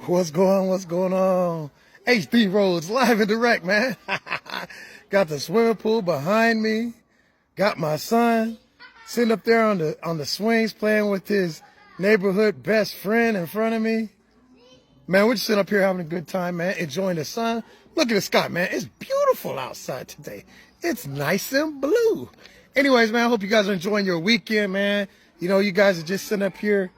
What's going on? What's going on? HD Rhodes, live and direct, man. Got the swimming pool behind me. Got my son sitting up there on the swings playing with his neighborhood best friend in front of me. Man, we're just sitting up here having a good time, man, enjoying the sun. Look at the sky, man. It's beautiful outside today. It's nice and blue. Anyways, man, I hope you guys are enjoying your weekend, man. You know, you guys are just sitting up here.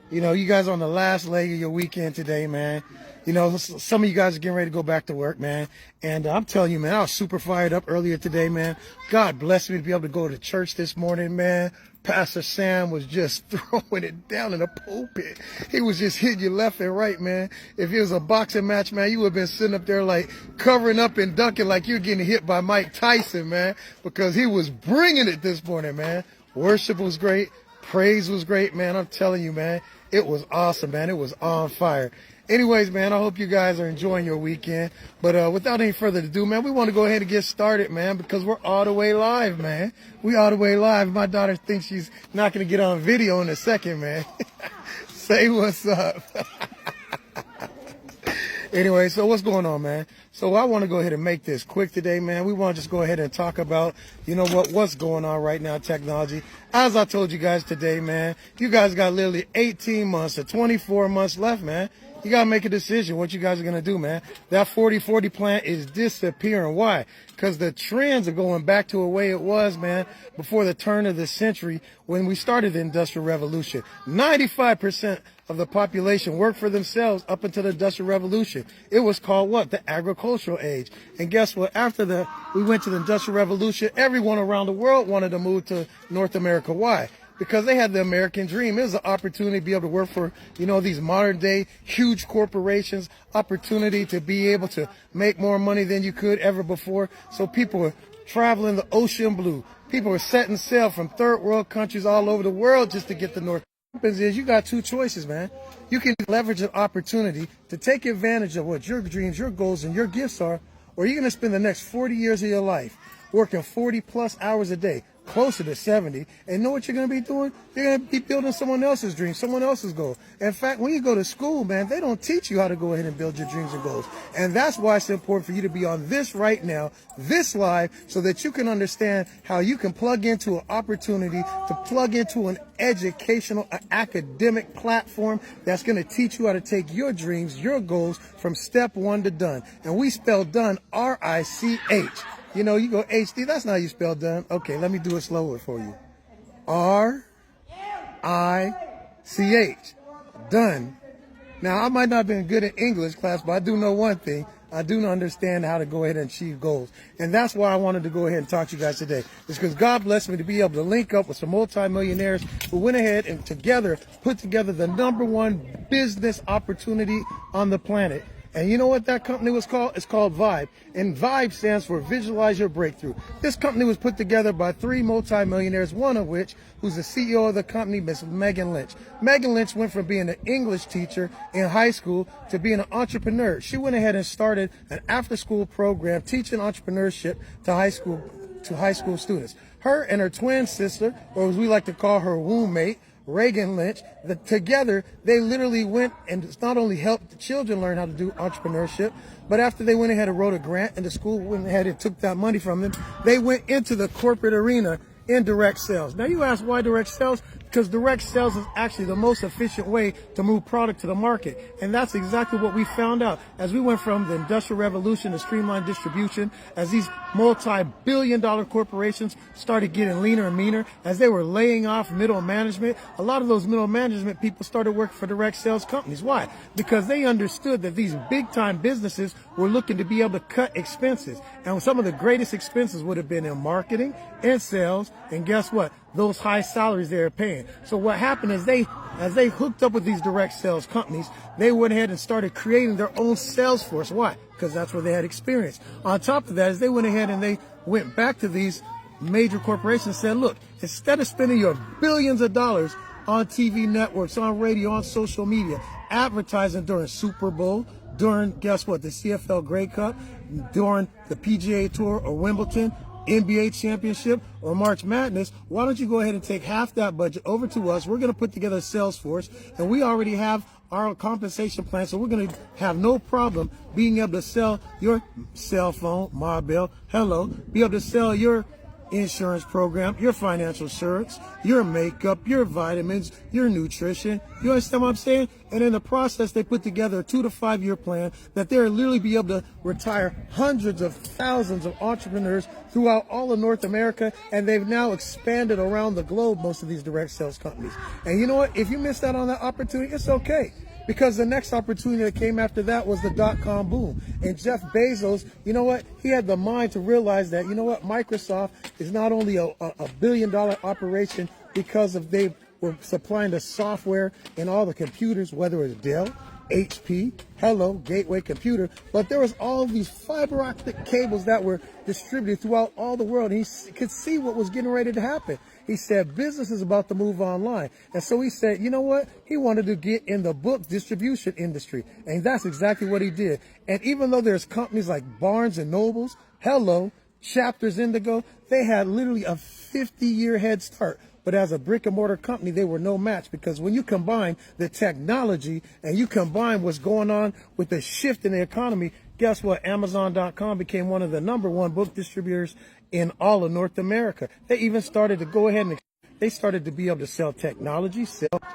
You know, you guys are on the last leg of your weekend today, man. You know, some of you guys are getting ready to go back to work, man. And I'm telling you, man, I was super fired up earlier today, man. God bless me to be able to go to church this morning, man. Pastor Sam was just throwing it down in the pulpit. He was just hitting you left and right, man. If it was a boxing match, man, you would have been sitting up there like covering up and dunking like you're getting hit by Mike Tyson, man, because he was bringing it this morning, man. Worship was great. Praise was great, man. I'm telling you, man. It was awesome, man. It was on fire. Anyways, man, I hope you guys are enjoying your weekend. But without any further ado, man, we want to go ahead and get started, man, because we're all the way live, man. We all the way live. My daughter thinks she's not going to get on video in a second, man. Say what's up. Anyway, so what's going on, man? So I want to go ahead and make this quick today, man. We want to just go ahead and talk about, you know, what's going on right now in technology. As I told you guys today, man, you guys got literally 18 months to 24 months left, man. You got to make a decision what you guys are going to do, man. That 40-40 plan is disappearing. Why? Because the trends are going back to the way it was, man, before the turn of the century when we started the Industrial Revolution. 95% of the population worked for themselves up until the Industrial Revolution. It was called what? The agricultural age. And guess what? After we went to the Industrial Revolution, everyone around the world wanted to move to North America. Why? Because they had the American dream. It was an opportunity to be able to work for, you know, these modern day huge corporations, opportunity to be able to make more money than you could ever before. So people were traveling the ocean blue. People were setting sail from third world countries all over the world just to get to North. What happens is you got two choices, man. You can leverage an opportunity to take advantage of what your dreams, your goals, and your gifts are, or you're going to spend the next 40 years of your life working 40 plus hours a day, closer to 70, and know what you're going to be doing? You're going to be building someone else's dream, someone else's goal. In fact, when you go to school, man, they don't teach you how to go ahead and build your dreams and goals. And that's why it's important for you to be on this right now, this live, so that you can understand how you can plug into an opportunity to plug into an educational, academic platform that's going to teach you how to take your dreams, your goals from step one to done. And we spell done R-I-C-H. You know, you go HD, that's not how you spell done. Okay, let me do it slower for you. R-I-C-H. Done. Now, I might not have been good in English class, but I do know one thing. I do understand how to go ahead and achieve goals. And that's why I wanted to go ahead and talk to you guys today. It's because God blessed me to be able to link up with some multimillionaires who went ahead and together put together the #1 business opportunity on the planet. And you know what that company was called? It's called Vibe. And Vibe stands for Visualize Your Breakthrough. This company was put together by 3 multimillionaires, one of which, who's the CEO of the company, Miss Megan Lynch. Megan Lynch went from being an English teacher in high school to being an entrepreneur. She went ahead and started an after-school program teaching entrepreneurship to high school students. Her and her twin sister, or as we like to call her womb mate, Reagan Lynch, together they literally went and not only helped the children learn how to do entrepreneurship, but after they went ahead and wrote a grant and the school went ahead and took that money from them, they went into the corporate arena in direct sales. Now you ask why direct sales? Because direct sales is actually the most efficient way to move product to the market. And that's exactly what we found out. As we went from the Industrial Revolution to streamlined distribution, as these multi-billion-dollar corporations started getting leaner and meaner, as they were laying off middle management, a lot of those middle management people started working for direct sales companies. Why? Because they understood that these big-time businesses were looking to be able to cut expenses. And some of the greatest expenses would have been in marketing and sales. And guess what? Those high salaries they were paying. So what happened is as they hooked up with these direct sales companies, they went ahead and started creating their own sales force. Why? Because that's where they had experience. On top of that, as they went ahead and they went back to these major corporations and said, look, instead of spending your billions of dollars on TV networks, on radio, on social media, advertising during Super Bowl, during, guess what, the CFL Grey Cup, during the PGA Tour or Wimbledon, NBA championship or March Madness, why don't you go ahead and take half that budget over to us? We're going to put together a sales force, and we already have our compensation plan. So we're going to have no problem being able to sell your cell phone, mobile, hello, be able to sell your insurance program, your financial insurance, your makeup, your vitamins, your nutrition. You understand what I'm saying? And in the process, they put together a 2 to 5 year plan that they'll literally be able to retire hundreds of thousands of entrepreneurs throughout all of North America. And they've now expanded around the globe, most of these direct sales companies. And you know what? If you missed out on that opportunity, it's okay. Because the next opportunity that came after that was the dot-com boom. And Jeff Bezos, you know what? He had the mind to realize that, you know what? Microsoft is not only a billion-dollar operation because of they were supplying the software and all the computers, whether it's Dell, HP, hello, Gateway Computer, but there was all these fiber optic cables that were distributed throughout all the world. And he could see what was getting ready to happen. He said business is about to move online. And so he said, you know what? He wanted to get in the book distribution industry. And that's exactly what he did. And even though there's companies like Barnes and Nobles, hello, Chapters Indigo, they had literally a 50-year head start. But as a brick and mortar company, they were no match, because when you combine the technology and you combine what's going on with the shift in the economy, guess what? Amazon.com became one of the #1 book distributors in all of North America. They even started to go ahead and they started to be able to sell technology,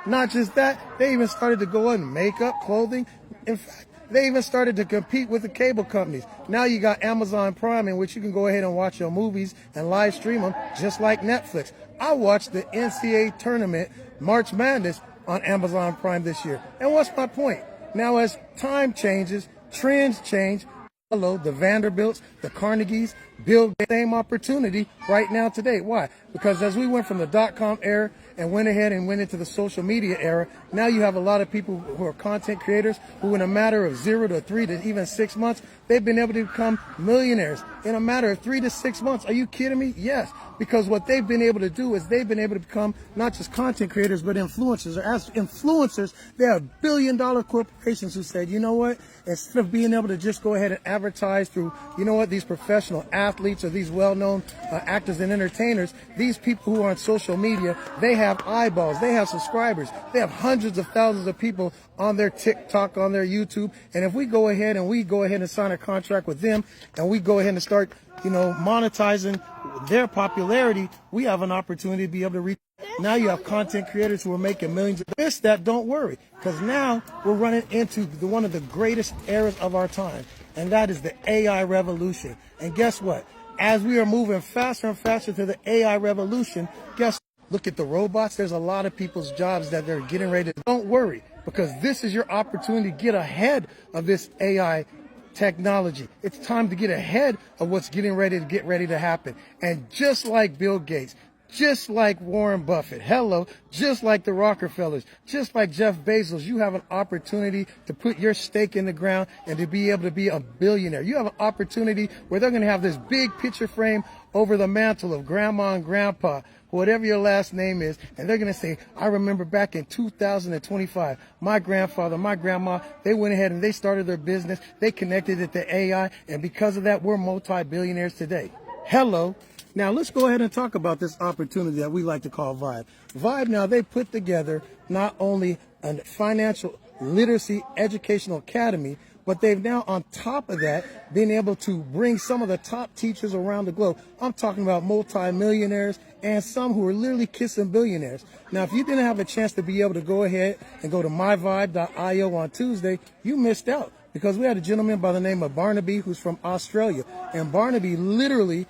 not just that, they even started to go on makeup, clothing. In fact, they even started to compete with the cable companies. Now you got Amazon Prime, in which you can go ahead and watch your movies and live stream them just like Netflix. I watched the NCAA tournament, March Madness, on Amazon Prime this year. And what's my point? Now as time changes, trends change. Hello, the Vanderbilts, the Carnegies, build the same opportunity right now today. Why? Because as we went from the dot-com era and went ahead and went into the social media era, now you have a lot of people who are content creators who in a matter of 0 to 3 to even 6 months, they've been able to become millionaires in a matter of 3 to 6 months. Are you kidding me? Yes. Because what they've been able to do is they've been able to become not just content creators, but influencers. As influencers, there are billion-dollar corporations who said, you know what, instead of being able to just go ahead and advertise through, you know what, these professional athletes or these well-known actors and entertainers, these people who are on social media, they have eyeballs, they have subscribers, they have hundreds of thousands of people on their TikTok, on their YouTube. And if we go ahead and sign a contract with them and we go ahead and start, you know, monetizing their popularity, we have an opportunity to be able to reach. Now you have content creators who are making millions. Miss that, don't worry, because now we're running into one of the greatest eras of our time, and that is the AI revolution. And guess what? As we are moving faster and faster to the AI revolution, look at the robots. There's a lot of people's jobs that they're getting ready to. Don't worry, because this is your opportunity to get ahead of this AI technology. It's time to get ahead of what's getting ready to happen. And just like Bill Gates, just like Warren Buffett, hello, just like the Rockefellers, just like Jeff Bezos, you have an opportunity to put your stake in the ground and to be able to be a billionaire. You have an opportunity where they're going to have this big picture frame over the mantle of grandma and grandpa, whatever your last name is, and they're going to say, I remember back in 2025, my grandfather, my grandma, they went ahead and they started their business, they connected it to AI, and because of that, we're multi-billionaires today. Hello. Now, let's go ahead and talk about this opportunity that we like to call Vibe. Vibe, now, they put together not only a financial literacy educational academy, but they've now, on top of that, been able to bring some of the top teachers around the globe. I'm talking about multi-millionaires and some who are literally kissing billionaires. Now, if you didn't have a chance to be able to go ahead and go to myvibe.io on Tuesday, you missed out, because we had a gentleman by the name of Barnaby who's from Australia. And Barnaby literally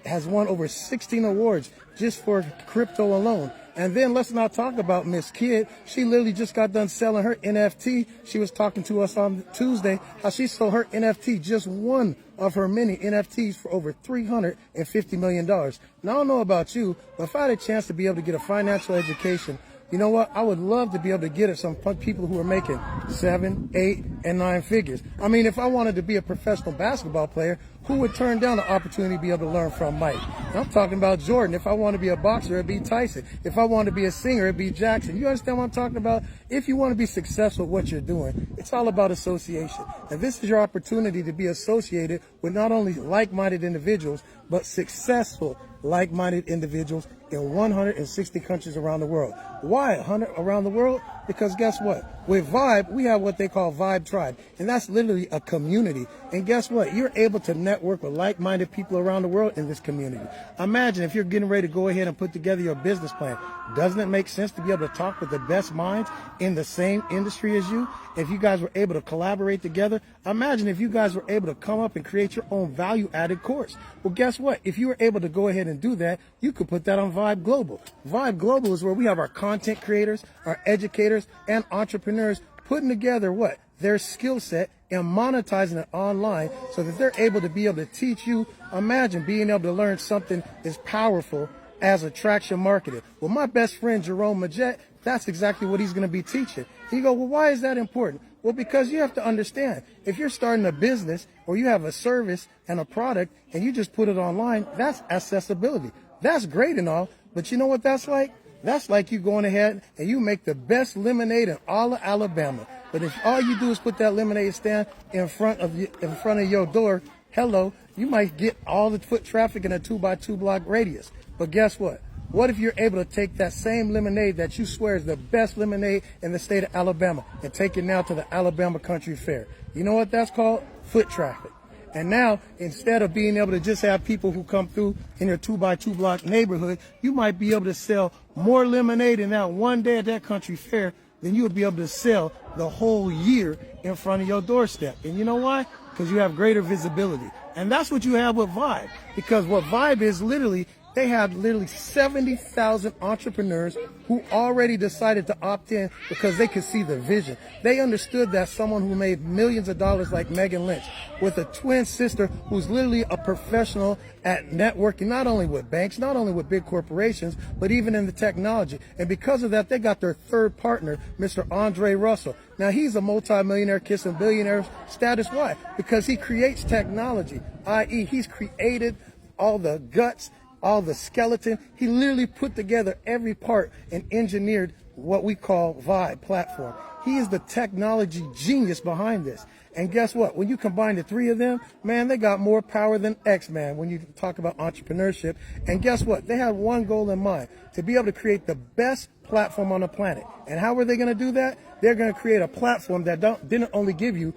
has won over 16 awards just for crypto alone. And then let's not talk about Miss Kid. She literally just got done selling her NFT. She was talking to us on Tuesday how she sold her NFT, just one of her many NFTs, for over $350 million. Now, I don't know about you, but if I had a chance to be able to get a financial education, you know what? I would love to be able to get at some people who are making 7, 8, and 9 figures. I mean, if I wanted to be a professional basketball player, who would turn down the opportunity to be able to learn from Mike? I'm talking about Jordan. If I want to be a boxer, it'd be Tyson. If I want to be a singer, it'd be Jackson. You understand what I'm talking about? If you want to be successful at what you're doing, it's all about association. And this is your opportunity to be associated with not only like-minded individuals, but successful like-minded individuals in 160 countries around the world. Why 100 around the world? Because guess what? With Vibe, we have what they call Vibe Tribe. And that's literally a community. And guess what? You're able to network with like-minded people around the world in this community. Imagine if you're getting ready to go ahead and put together your business plan. Doesn't it make sense to be able to talk with the best minds in the same industry as you? If you guys were able to collaborate together, imagine if you guys were able to come up and create your own value-added course. Well, guess what? If you were able to go ahead and do that, you could put that on Vibe Global. Vibe Global is where we have our content creators, our educators, and entrepreneurs putting together what? Their skill set and monetizing it online so that they're able to be able to teach you. Imagine being able to learn something as powerful as attraction marketing. Well, my best friend, Jerome Majet, that's exactly what he's going to be teaching. He go, well, why is that important? Well, because you have to understand, if you're starting a business or you have a service and a product and you just put it online, that's accessibility. That's great and all, but you know what that's like? That's like you going ahead and you make the best lemonade in all of Alabama. But if all you do is put that lemonade stand in front of your door, hello, you might get all the foot traffic in a 2x2 block radius. But guess what? What if you're able to take that same lemonade that you swear is the best lemonade in the state of Alabama and take it now to the Alabama Country Fair? You know what that's called? Foot traffic. And now, instead of being able to just have people who come through in your 2x2 block neighborhood, you might be able to sell more lemonade in that one day at that country fair than you would be able to sell the whole year in front of your doorstep. And you know why? Because you have greater visibility. And that's what you have with Vibe. Because what Vibe is literally, they have literally 70,000 entrepreneurs who already decided to opt in because they could see the vision. They understood that someone who made millions of dollars like Megan Lynch with a twin sister who's literally a professional at networking, not only with banks, not only with big corporations, but even in the technology. And because of that, they got their third partner, Mr. Andre Russell. Now, he's a multimillionaire kissing billionaire status. Why? Because he creates technology, i.e. he's created all the guts, all the skeleton. He literally put together every part and engineered what we call Vibe platform. He is the technology genius behind this. And guess what? When you combine the three of them, man, they got more power than X-Man when you talk about entrepreneurship. And guess what? They have one goal in mind, to be able to create the best platform on the planet. And how are they going to do that? They're going to create a platform that didn't only give you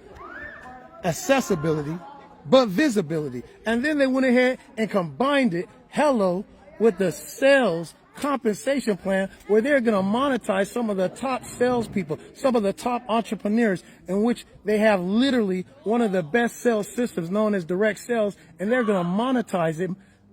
accessibility, but visibility. And then they went ahead and combined it, hello, with the sales compensation plan where they're going to monetize some of the top salespeople, some of the top entrepreneurs, in which they have literally one of the best sales systems known as direct sales, and they're going to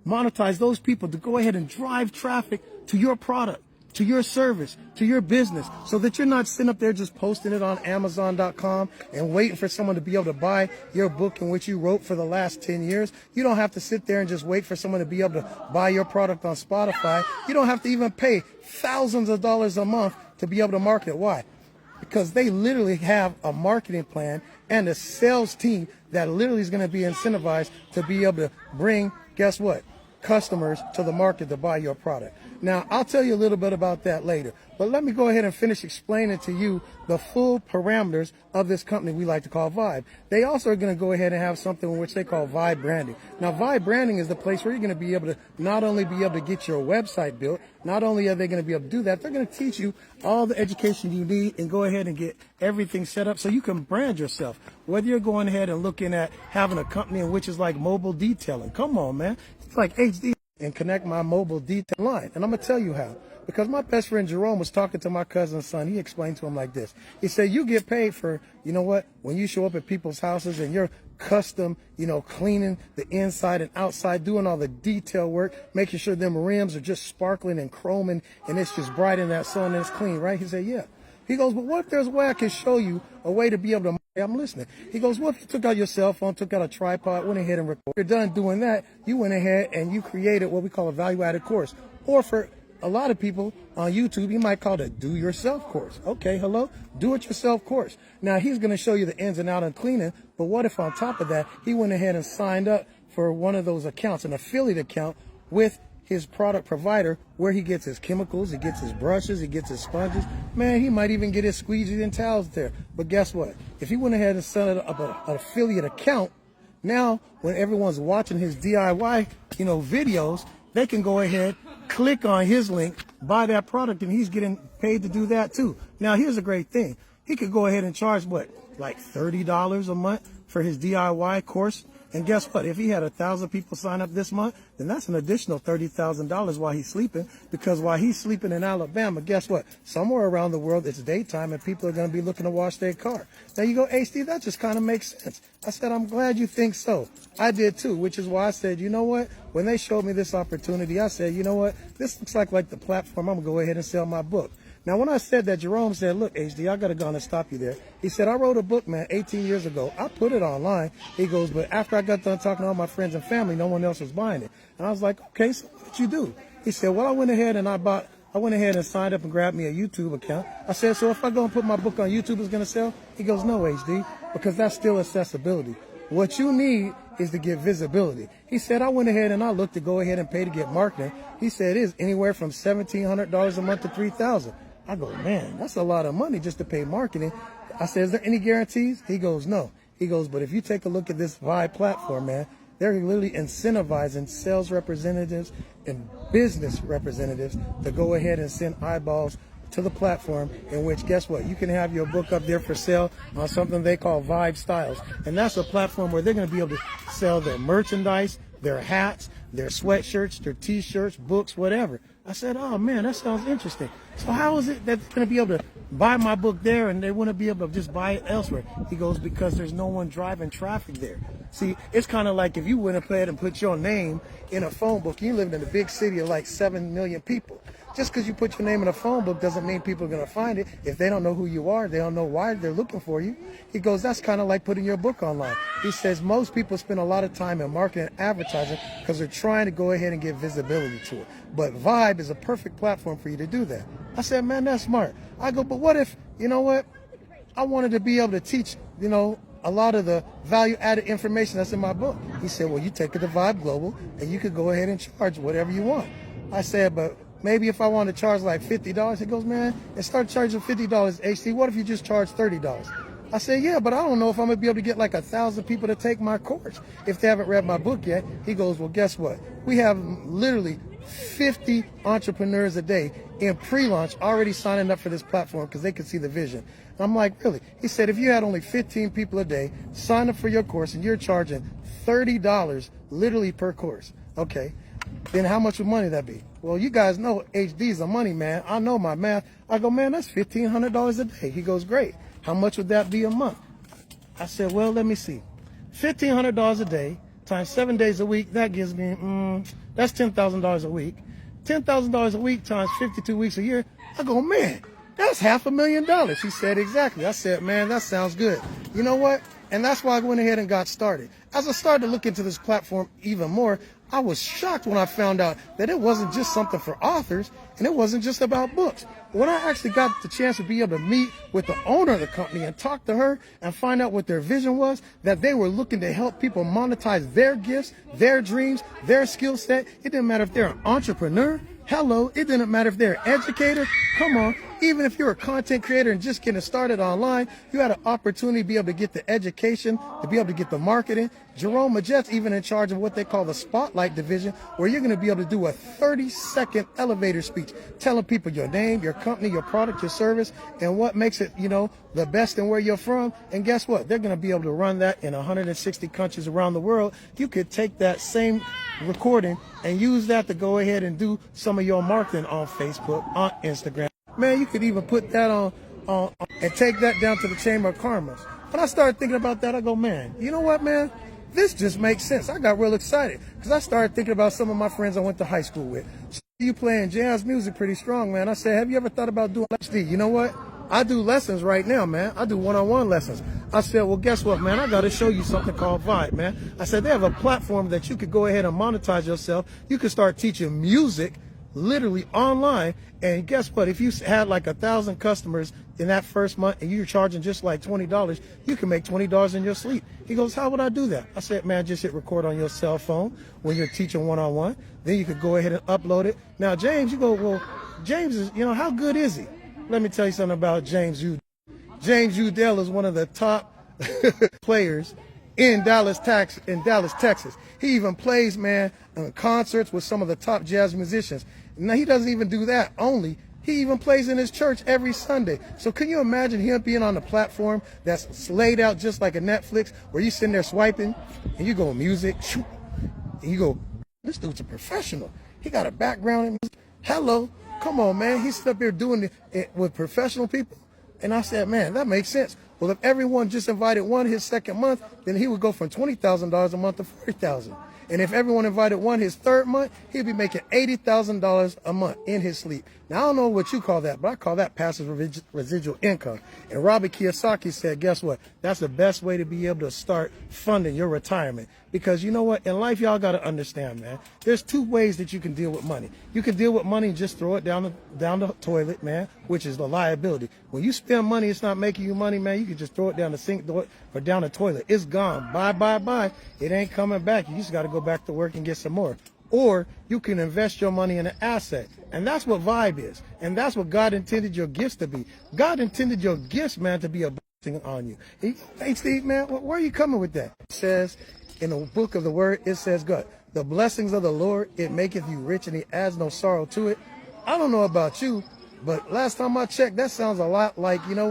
monetize those people to go ahead and drive traffic to your product, to your service, to your business, so that you're not sitting up there just posting it on Amazon.com and waiting for someone to be able to buy your book in which you wrote for the last 10 years. You don't have to sit there and just wait for someone to be able to buy your product on Spotify. You don't have to even pay thousands of dollars a month to be able to market it. Why? Because they literally have a marketing plan and a sales team that literally is going to be incentivized to be able to bring, guess what? Customers to the market to buy your product. Now, I'll tell you a little bit about that later, but let me go ahead and finish explaining to you the full parameters of this company we like to call Vibe. They also are going to go ahead and have something which they call Vibe Branding. Now, Vibe Branding is the place where you're going to be able to not only be able to get your website built, not only are they going to be able to do that, they're going to teach you all the education you need and go ahead and get everything set up so you can brand yourself. Whether you're going ahead and looking at having a company in which is like mobile detailing. Come on, man. It's like HD and connect my mobile detail line. And I'm going to tell you how. Because my best friend Jerome was talking to my cousin's son. He explained to him like this. He said, you get paid for, you know what, when you show up at people's houses and you're custom, cleaning the inside and outside, doing all the detail work, making sure them rims are just sparkling and chroming and it's just bright in that sun and it's clean, right? He said, yeah. He goes, but what if there's a way I can show you a way to be able to, I'm listening. He goes, what if you took out your cell phone, took out a tripod, went ahead and recorded? You're done doing that, you went ahead and you created what we call a value-added course. Or for a lot of people on YouTube, you might call it a do-yourself course. Okay, hello? Do-it-yourself course. Now, he's going to show you the ins and outs of cleaning, but what if on top of that, he went ahead and signed up for one of those accounts, an affiliate account with his product provider, where he gets his chemicals, he gets his brushes, he gets his sponges. Man, he might even get his squeegees and towels there. But guess what? If he went ahead and set up an affiliate account, now when everyone's watching his DIY, videos, they can go ahead, click on his link, buy that product, and he's getting paid to do that too. Now, here's a great thing. He could go ahead and charge, what, like $30 a month for his DIY course. And guess what? If he had 1,000 people sign up this month, then that's an additional $30,000 while he's sleeping. Because while he's sleeping in Alabama, guess what? Somewhere around the world, it's daytime and people are going to be looking to wash their car. Now you go, hey, Steve, that just kind of makes sense. I said, I'm glad you think so. I did too, which is why I said, you know what? When they showed me this opportunity, I said, you know what? This looks like the platform. I'm going to go ahead and sell my book. Now, when I said that, Jerome said, look, HD, I got to go on and stop you there. He said, I wrote a book, man, 18 years ago. I put it online. He goes, but after I got done talking to all my friends and family, no one else was buying it. And I was like, okay, so what did you do? He said, well, I went ahead and signed up and grabbed me a YouTube account. I said, so if I go and put my book on YouTube, it's going to sell? He goes, no, HD, because that's still accessibility. What you need is to get visibility. He said, I went ahead and I looked to go ahead and pay to get marketing. He said, it is anywhere from $1,700 a month to $3,000. I go, man, that's a lot of money just to pay marketing. I said, is there any guarantees? He goes, no. He goes, but if you take a look at this Vibe platform, man, they're literally incentivizing sales representatives and business representatives to go ahead and send eyeballs to the platform, in which, guess what? You can have your book up there for sale on something they call Vibe Styles. And that's a platform where they're going to be able to sell their merchandise, their hats, their sweatshirts, their t-shirts, books, whatever. I said, oh man, that sounds interesting. So how is it that they're going to be able to buy my book there and they wouldn't be able to just buy it elsewhere? He goes, because there's no one driving traffic there. See, it's kind of like if you went ahead and put your name in a phone book, you live in a big city of like 7 million people. Just because you put your name in a phone book doesn't mean people are going to find it. If they don't know who you are, they don't know why they're looking for you. He goes, that's kind of like putting your book online. He says most people spend a lot of time in marketing and advertising because they're trying to go ahead and get visibility to it. But Vibe is a perfect platform for you to do that. I said, man, that's smart. I go, but what if, you know what? I wanted to be able to teach, you know, a lot of the value-added information that's in my book. He said, well, you take it to Vibe Global and you could go ahead and charge whatever you want. I said, but maybe if I want to charge like $50, he goes, man, and start charging $50, HC, what if you just charge $30? I said, yeah, but I don't know if I'm going to be able to get like 1,000 people to take my course if they haven't read my book yet. He goes, well, guess what? We have literally 50 entrepreneurs a day in pre-launch already signing up for this platform because they can see the vision. And I'm like, really? He said, if you had only 15 people a day sign up for your course and you're charging $30 literally per course, okay, then how much would money that be? Well, you guys know HD's a money man. I know my math. I go, man, that's $1,500 a day. He goes, great. How much would that be a month? I said, well, let me see. $1,500 a day times 7 days a week, that gives me, that's $10,000 a week. $10,000 a week times 52 weeks a year. I go, man, that's $500,000. He said, exactly. I said, man, that sounds good. You know what? And that's why I went ahead and got started. As I started to look into this platform even more, I was shocked when I found out that it wasn't just something for authors and it wasn't just about books. When I actually got the chance to be able to meet with the owner of the company and talk to her and find out what their vision was, that they were looking to help people monetize their gifts, their dreams, their skill set. It didn't matter if they're an entrepreneur. Hello, it didn't matter if they're an educator. Come on, even if you're a content creator and just getting started online, you had an opportunity to be able to get the education, to be able to get the marketing. Jerome Majet's even in charge of what they call the Spotlight division, where you're going to be able to do a 30-second elevator speech, telling people your name, your company, your product, your service, and what makes it, you know, the best and where you're from. And guess what? They're going to be able to run that in 160 countries around the world. You could take that same recording and use that to go ahead and do some of your marketing on Facebook, on Instagram. Man, you could even put that on and take that down to the Chamber of Commerce. When I started thinking about that, I go, man, you know what, man? This just makes sense. I got real excited because I started thinking about some of my friends I went to high school with. You playing jazz music pretty strong, man. I said, have you ever thought about doing HD? You know what? I do lessons right now, man. I do one-on-one lessons. I said, well, guess what, man? I got to show you something called Vibe, man. I said, they have a platform that you could go ahead and monetize yourself. You could start teaching music literally online. And guess what? If you had like 1,000 customers in that first month and you're charging just like $20, you can make $20 in your sleep. He goes, how would I do that? I said, man, just hit record on your cell phone when you're teaching one-on-one. Then you could go ahead and upload it. Now, James, you go, well, James is, you know, how good is he? Let me tell you something about James Udell. James Udell is one of the top players in Dallas, Texas. He even plays, man, concerts with some of the top jazz musicians. Now, he doesn't even do that only. He even plays in his church every Sunday. So can you imagine him being on the platform that's laid out just like a Netflix, where you sitting there swiping and you go music, shoot, and you go, this dude's a professional. He got a background in music. Hello, come on, man. He's up here doing it with professional people. And I said, man, that makes sense. Well, if everyone just invited one his second month, then he would go from $20,000 a month to $40,000. And if everyone invited one his third month, he'd be making $80,000 a month in his sleep. Now, I don't know what you call that, but I call that passive residual income. And Robert Kiyosaki said, guess what? That's the best way to be able to start funding your retirement. Because you know what? In life, y'all got to understand, man. There's two ways that you can deal with money. You can deal with money and just throw it down the toilet, man, which is the liability. When you spend money, it's not making you money, man. You can just throw it down the sink or down the toilet. It's gone. Bye, bye, bye. It ain't coming back. You just got to go back to work and get some more. Or you can invest your money in an asset. And that's what Vibe is. And that's what God intended your gifts to be. God intended your gifts, man, to be a blessing on you. Hey, Steve, man, where are you coming with that? It says in the book of the word, it says, God, the blessings of the Lord, it maketh you rich and he adds no sorrow to it. I don't know about you, but last time I checked, that sounds a lot like, you know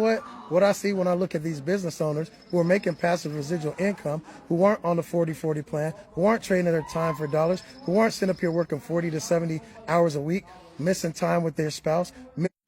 what I see when I look at these business owners who are making passive residual income, who aren't on the 40-40 plan, who aren't trading their time for dollars, who aren't sitting up here working 40 to 70 hours a week, missing time with their spouse,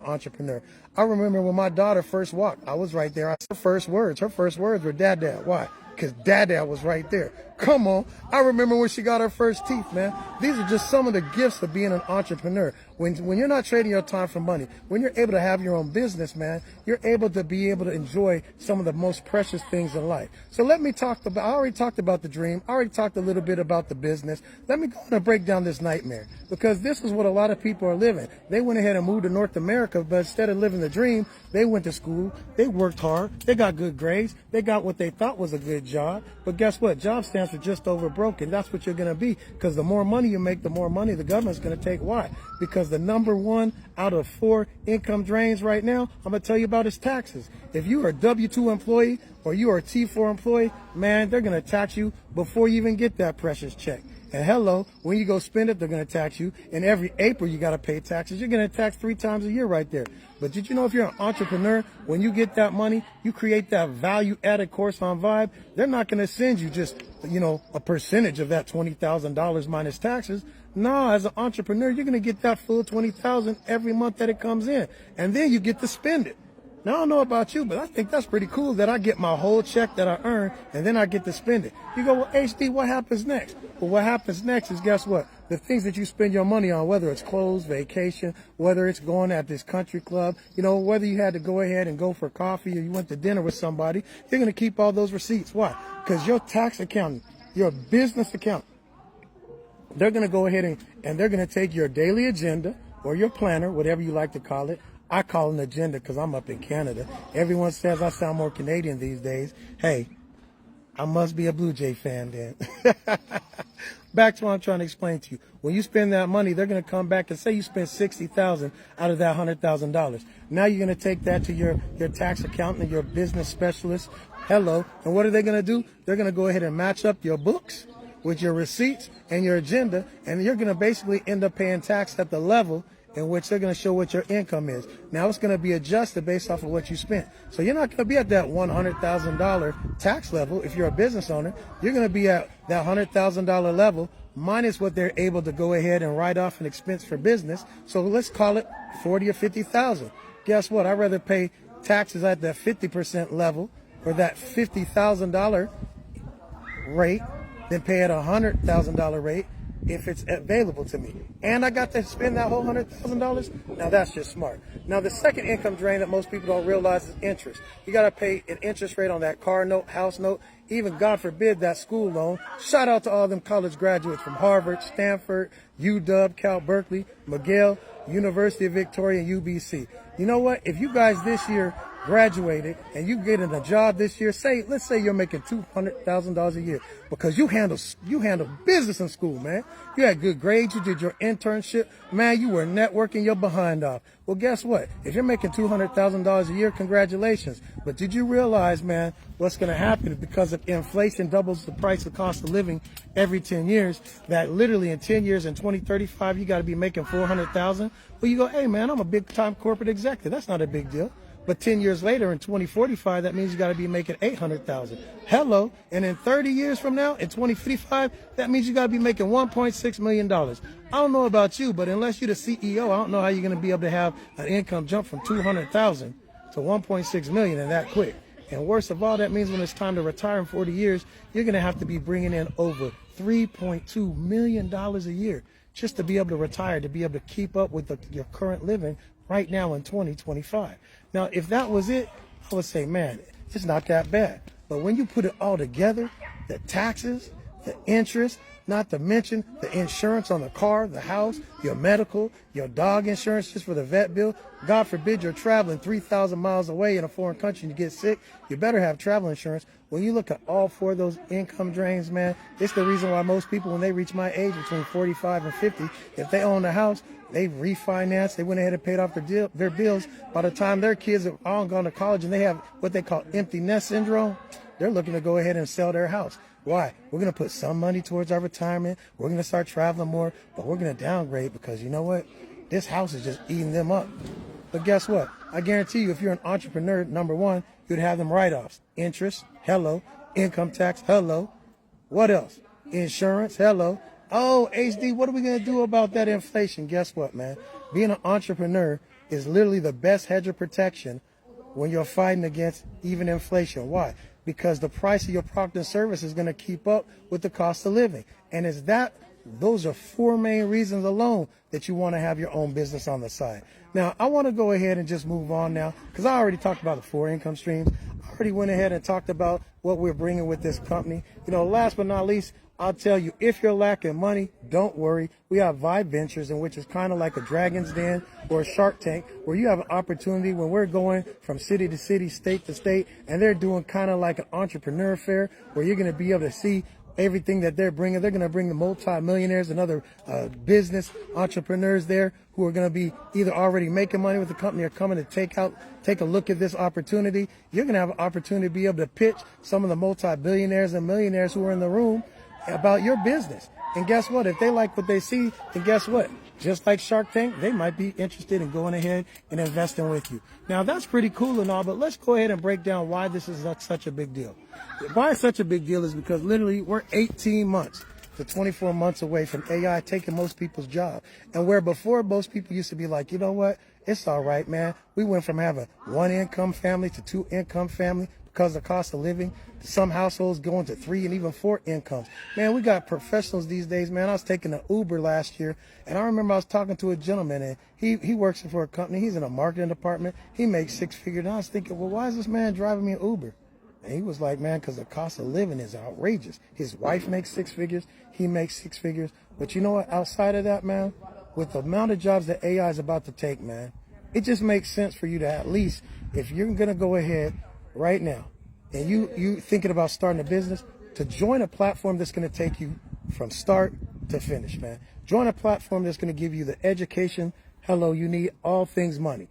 entrepreneur. I remember when my daughter first walked, I was right there. Her first words were Dad. Why? Because Dad was right there. Come on. I remember when she got her first teeth, man. These are just some of the gifts of being an entrepreneur. When you're not trading your time for money, when you're able to have your own business, man, you're able to enjoy some of the most precious things in life. So let me talk about, I already talked about the dream. I already talked a little bit about the business. Let me go on and break down this nightmare, because this is what a lot of people are living. They went ahead and moved to North America, but instead of living the dream, they went to school, they worked hard, they got good grades, they got what they thought was a good job. But guess what? Job stands for just over broke, and that's what you're going to be, because the more money you make, the more money the government's going to take. Why? Because the number one out of 4 income drains right now, I'm going to tell you about, is taxes. If you are a W-2 employee or you are a T4 employee, man, they're going to tax you before you even get that precious check. And hello, when you go spend it, they're going to tax you. And every April, you got to pay taxes. You're going to tax 3 times a year right there. But did you know, if you're an entrepreneur, when you get that money, you create that value-added course on Vibe, they're not going to send you just, a percentage of that $20,000 minus taxes. No, as an entrepreneur, you're going to get that full $20,000 every month that it comes in. And then you get to spend it. Now, I don't know about you, but I think that's pretty cool that I get my whole check that I earn, and then I get to spend it. You go, well, HD, what happens next? Well, what happens next is, guess what? The things that you spend your money on, whether it's clothes, vacation, whether it's going at this country club, whether you had to go ahead and go for coffee or you went to dinner with somebody, you're going to keep all those receipts. Why? Because your tax accountant, your business accountant, they're going to go ahead and they're going to take your daily agenda or your planner, whatever you like to call it. I call it an agenda because I'm up in Canada. Everyone says I sound more Canadian these days. Hey, I must be a Blue Jay fan then. Back to what I'm trying to explain to you. When you spend that money, they're going to come back and say you spent $60,000 out of that $100,000. Now you're going to take that to your tax accountant, your business specialist. Hello. And what are they going to do? They're going to go ahead and match up your books with your receipts and your agenda, and you're going to basically end up paying tax at the level in which they're going to show what your income is. Now it's going to be adjusted based off of what you spent. So you're not going to be at that $100,000 tax level if you're a business owner. You're going to be at that $100,000 level minus what they're able to go ahead and write off an expense for business. So let's call it 40 or 50,000. Guess what? I'd rather pay taxes at that 50% level or that $50,000 rate than pay at a $100,000 rate if it's available to me. And I got to spend that whole $100,000. Now that's just smart. Now the second income drain that most people don't realize is interest. You got to pay an interest rate on that car note, house note, even, God forbid, that school loan. Shout out to all them college graduates from Harvard, Stanford, UW, Cal Berkeley, McGill, University of Victoria, and UBC. You know what? If you guys this year graduated, and you getting a job this year, let's say you're making $200,000 a year because you handle business in school, man. You had good grades, you did your internship, man, you were networking your behind off. Well, guess what? If you're making $200,000 a year, congratulations. But did you realize, man, what's going to happen is because of inflation doubles the price of cost of living every 10 years, that literally in 10 years, in 2035, you got to be making $400,000. Well, you go, hey, man, I'm a big time corporate executive. That's not a big deal. But 10 years later, in 2045, that means you got to be making $800,000. Hello. And in 30 years from now, in 2055, that means you got to be making $1.6 million. I don't know about you, but unless you're the CEO, I don't know how you're going to be able to have an income jump from 200,000 to 1.6 million in that quick. And worst of all, that means when it's time to retire in 40 years, you're going to have to be bringing in over $3.2 million a year just to be able to retire, to be able to keep up with your current living right now in 2025. Now, if that was it, I would say, man, it's not that bad. But when you put it all together, the taxes, the interest, not to mention the insurance on the car, the house, your medical, your dog insurance just for the vet bill. God forbid you're traveling 3,000 miles away in a foreign country and you get sick, you better have travel insurance. When you look at all four of those income drains, man, it's the reason why most people, when they reach my age, between 45 and 50, if they own a house, they refinanced, they went ahead and paid off their bills. By the time their kids are all gone to college and they have what they call empty nest syndrome, they're looking to go ahead and sell their house. Why? We're going to put some money towards our retirement. We're going to start traveling more, but we're going to downgrade because you know what? This house is just eating them up. But guess what? I guarantee you, if you're an entrepreneur, number one, you'd have them write-offs. Interest, hello. Income tax, hello. What else? Insurance, hello. Oh, HD, what are we going to do about that inflation? Guess what, man? Being an entrepreneur is literally the best hedge of protection when you're fighting against even inflation. Why? Because the price of your product and service is going to keep up with the cost of living. And those are four main reasons alone that you want to have your own business on the side. Now, I want to go ahead and just move on now because I already talked about the four income streams. I already went ahead and talked about what we're bringing with this company. You know, last but not least, I'll tell you, if you're lacking money, don't worry. We have Vibe Ventures, in which is kind of like a Dragon's Den or a Shark Tank, where you have an opportunity when we're going from city to city, state to state, and they're doing kind of like an entrepreneur fair where you're going to be able to see everything that they're bringing. They're going to bring the multi-millionaires and other business entrepreneurs there who are going to be either already making money with the company or coming to take a look at this opportunity. You're going to have an opportunity to be able to pitch some of the multi-billionaires and millionaires who are in the room about your business. And guess what? If they like what they see, then guess what? Just like Shark Tank, they might be interested in going ahead and investing with you. Now, that's pretty cool and all, but let's go ahead and break down why this is such a big deal. Why it's such a big deal is because literally we're 18 months to 24 months away from AI taking most people's job. And where before most people used to be like, you know what? It's all right, man. We went from having one income family to two income family because of the cost of living. Some households going to 3 and even 4 incomes. Man, we got professionals these days, man. I was taking an Uber last year, and I remember I was talking to a gentleman, and he works for a company. He's in a marketing department. He makes 6 figures. And I was thinking, well, why is this man driving me an Uber? And he was like, man, because the cost of living is outrageous. His wife makes 6 figures. He makes 6 figures. But you know what? Outside of that, man, with the amount of jobs that AI is about to take, man, it just makes sense for you to at least, if you're going to go ahead right now, and you thinking about starting a business, to join a platform that's going to take you from start to finish, man. Join a platform that's going to give you the education, you need, all things money.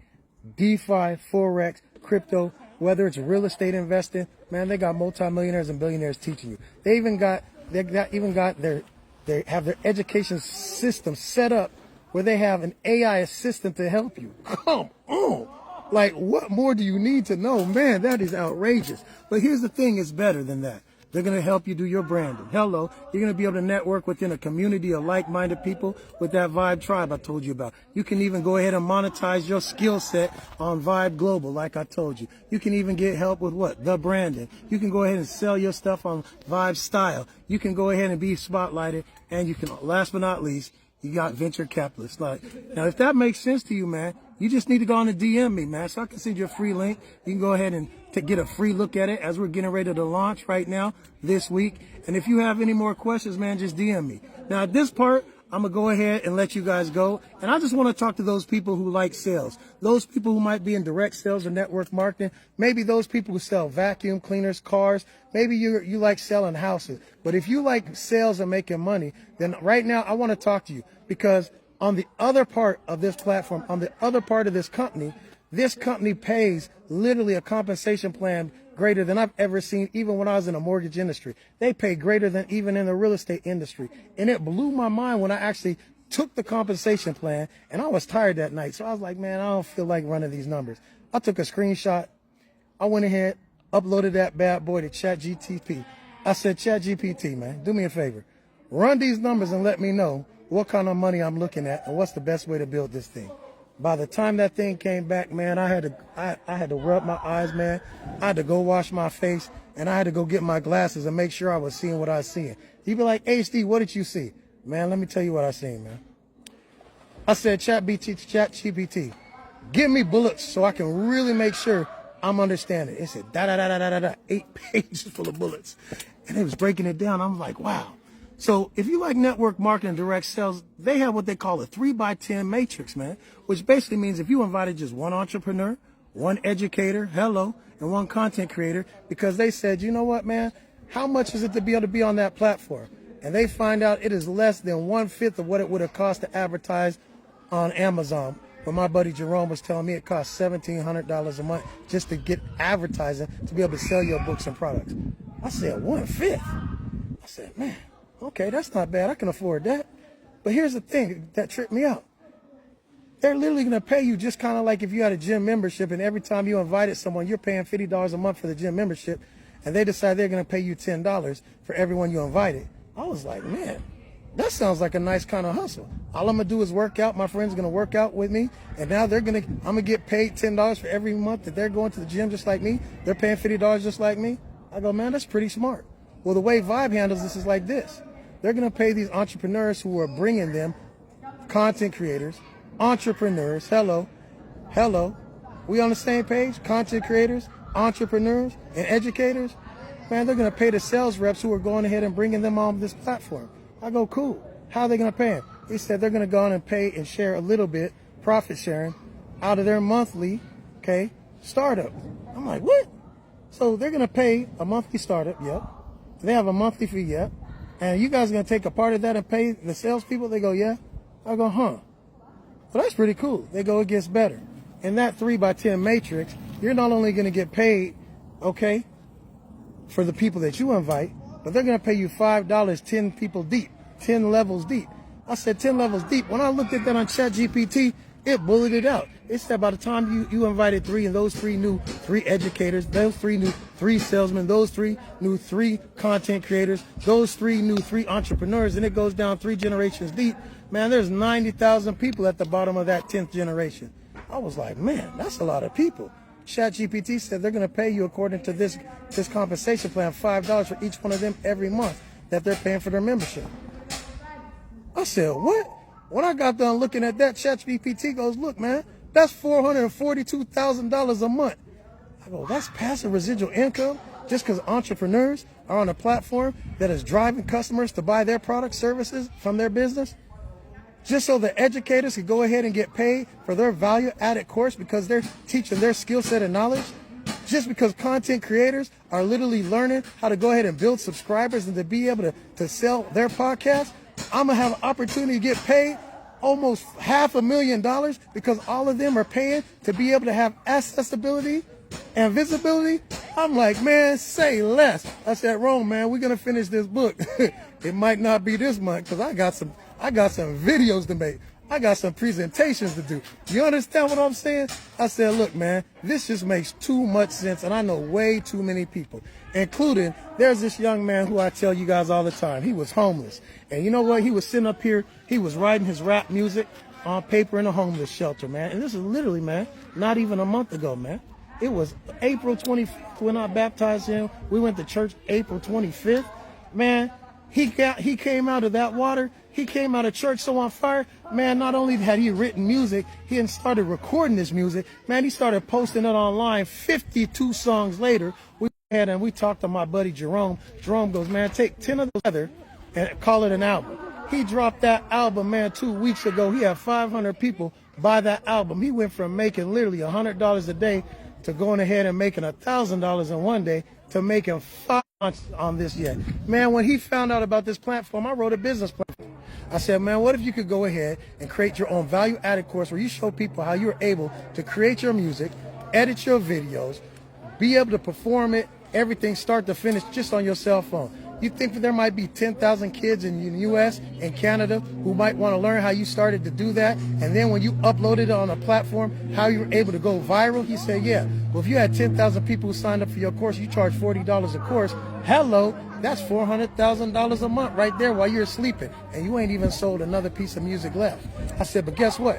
DeFi, Forex, crypto, whether it's real estate investing, man, they got multimillionaires and billionaires teaching you. They have their education system set up where they have an AI assistant to help you. Come on. Like, what more do you need to know? Man, that is outrageous. But here's the thing, it's better than that. They're going to help you do your branding. You're going to be able to network within a community of like-minded people with that Vibe Tribe I told you about. You can even go ahead and monetize your skill set on Vibe Global, like I told you. You can even get help with what? The branding. You can go ahead and sell your stuff on Vibe Style. You can go ahead and be spotlighted. And you can, last but not least, you got venture capitalists. Now, if that makes sense to you, man, you just need to go on and DM me, man, so I can send you a free link. You can go ahead and get a free look at it as we're getting ready to launch right now this week. And if you have any more questions, man, just DM me. Now, at this part, I'm going to go ahead and let you guys go. And I just want to talk to those people who like sales, those people who might be in direct sales or network marketing, maybe those people who sell vacuum cleaners, cars, maybe you like selling houses. But if you like sales and making money, then right now I want to talk to you, because on the other part of this platform, on the other part of this company pays literally a compensation plan greater than I've ever seen, even when I was in the mortgage industry. They pay greater than even in the real estate industry. And it blew my mind when I actually took the compensation plan, and I was tired that night. So I was like, man, I don't feel like running these numbers. I took a screenshot. I went ahead, uploaded that bad boy to ChatGPT. I said, ChatGPT, man, do me a favor. Run these numbers and let me know what kind of money I'm looking at and what's the best way to build this thing. By the time that thing came back, man, I had to rub my eyes, man. I had to go wash my face, and I had to go get my glasses and make sure I was seeing what I was seeing. You'd be like, HD, what did you see? Man, let me tell you what I seen, man. I said, ChatGPT, give me bullets so I can really make sure I'm understanding. It said, 8 pages full of bullets. And it was breaking it down. I'm like, wow. So if you like network marketing, direct sales, they have what they call a 3x10 matrix, man, which basically means if you invited just one entrepreneur, one educator, and one content creator, because they said, you know what, man, how much is it to be able to be on that platform? And they find out it is less than 1/5 of what it would have cost to advertise on Amazon. But my buddy Jerome was telling me it costs $1,700 a month just to get advertising to be able to sell your books and products. I said, 1/5. I said, man. Okay, that's not bad. I can afford that. But here's the thing that tripped me out. They're literally going to pay you just kind of like if you had a gym membership, and every time you invited someone, you're paying $50 a month for the gym membership, and they decide they're going to pay you $10 for everyone you invited. I was like, man, that sounds like a nice kind of hustle. All I'm going to do is work out. My friend's going to work out with me, and now I'm going to get paid $10 for every month that they're going to the gym just like me. They're paying $50 just like me. I go, man, that's pretty smart. Well, the way Vibe handles this is like this. They're going to pay these entrepreneurs who are bringing them content creators, entrepreneurs. Hello. We on the same page? Content creators, entrepreneurs, and educators. Man, they're going to pay the sales reps who are going ahead and bringing them on this platform. I go, cool. How are they going to pay them? He said they're going to go on and pay and share a little bit, profit sharing, out of their monthly, startup. I'm like, what? So they're going to pay a monthly startup, yep. They have a monthly fee, yep. And you guys are going to take a part of that and pay the salespeople? They go, yeah. I go, huh. Well, that's pretty cool. They go, it gets better. In that 3x10 matrix, you're not only going to get paid, for the people that you invite, but they're going to pay you $5, 10 people deep, 10 levels deep. I said 10 levels deep. When I looked at that on ChatGPT, it bulleted it out. It said by the time you invited 3, and those 3 new 3 educators, those 3 new 3 salesmen, those 3 new 3 content creators, those 3 new 3 entrepreneurs, and it goes down 3 generations deep. Man, there's 90,000 people at the bottom of that 10th generation. I was like, man, that's a lot of people. ChatGPT said they're going to pay you according to this compensation plan, $5 for each one of them every month that they're paying for their membership. I said, what? When I got done looking at that, ChatGPT goes, look, man, that's $442,000 a month. I go, that's passive residual income just because entrepreneurs are on a platform that is driving customers to buy their products, services from their business? Just so the educators can go ahead and get paid for their value-added course because they're teaching their skill set and knowledge? Just because content creators are literally learning how to go ahead and build subscribers and to be able to sell their podcast? I'm going to have an opportunity to get paid almost $500,000 because all of them are paying to be able to have accessibility and visibility. I'm like, man, say less. I said, Rome, man, we're going to finish this book. It might not be this month because I got some videos to make. I got some presentations to do. You understand what I'm saying? I said, look, man, this just makes too much sense, and I know way too many people, including there's this young man who I tell you guys all the time. He was homeless. And you know what? He was sitting up here. He was writing his rap music on paper in a homeless shelter, man. And this is literally, man, not even a month ago, man. It was April 25th when I baptized him. We went to church April 25th. Man, he came out of that water. He came out of church so on fire. Man, not only had he written music, he had started recording this music. Man, he started posting it online. 52 songs later, we had and we talked to my buddy Jerome. Jerome goes, man, take 10 of those together and call it an album. He dropped that album, man, 2 weeks ago. He had 500 people buy that album. He went from making literally $100 a day to going ahead and making $1,000 in one day to making 5 months on this yet. Man, when he found out about this platform, I wrote a business platform. I said, man, what if you could go ahead and create your own value-added course where you show people how you're able to create your music, edit your videos, be able to perform it, everything start to finish just on your cell phone. You think that there might be 10,000 kids in the U.S. and Canada who might want to learn how you started to do that, and then when you uploaded it on a platform, how you were able to go viral? He said, yeah. Well, if you had 10,000 people who signed up for your course, you charge $40 a course. Hello, that's $400,000 a month right there while you're sleeping, and you ain't even sold another piece of music left. I said, but guess what?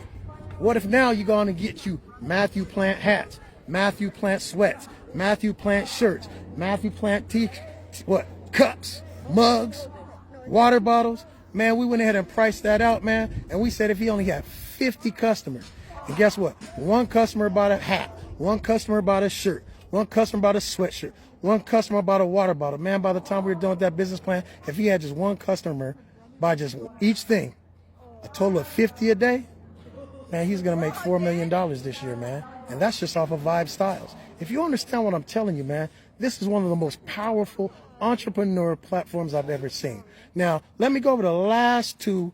What if now you're going to get you Matthew Plant hats, Matthew Plant sweats, Matthew Plant shirts, Matthew Plant cups, mugs, water bottles? Man, we went ahead and priced that out, man. And we said if he only had 50 customers, and guess what? One customer bought a hat, one customer bought a shirt, one customer bought a sweatshirt, one customer bought a water bottle. Man, by the time we were done with that business plan, if he had just one customer buy just each thing, a total of 50 a day, man, he's going to make $4 million this year, man. And that's just off of Vibe Styles. If you understand what I'm telling you, man, this is one of the most powerful entrepreneur platforms I've ever seen. Now, let me go over the last 2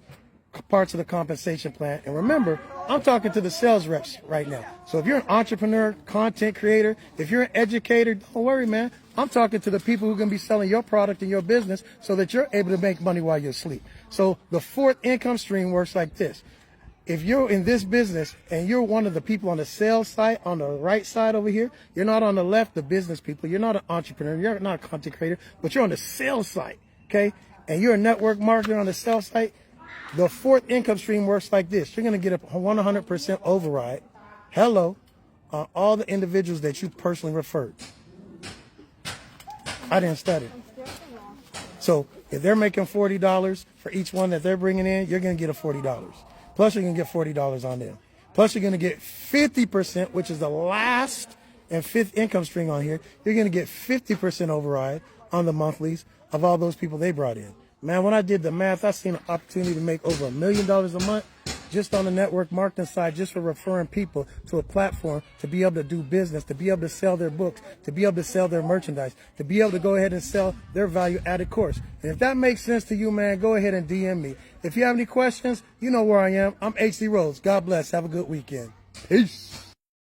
parts of the compensation plan. And remember, I'm talking to the sales reps right now. So if you're an entrepreneur, content creator, if you're an educator, don't worry, man. I'm talking to the people who are going to be selling your product and your business so that you're able to make money while you're asleep. So the 4th income stream works like this. If you're in this business and you're one of the people on the sales side, on the right side over here, you're not on the left, the business people, you're not an entrepreneur, you're not a content creator, but you're on the sales side, okay? And you're a network marketer on the sales side, the 4th income stream works like this. You're going to get a 100% override, on all the individuals that you personally referred. I didn't study. So if they're making $40 for each one that they're bringing in, you're going to get a $40. Plus, you're going to get $40 on them. Plus, you're going to get 50%, which is the last and 5th income stream on here. You're going to get 50% override on the monthlies of all those people they brought in. Man, when I did the math, I seen an opportunity to make over $1 million a month just on the network marketing side, just for referring people to a platform to be able to do business, to be able to sell their books, to be able to sell their merchandise, to be able to go ahead and sell their value-added course. And if that makes sense to you, man, go ahead and DM me. If you have any questions, you know where I am. I'm HC Rhodes. God bless. Have a good weekend. Peace.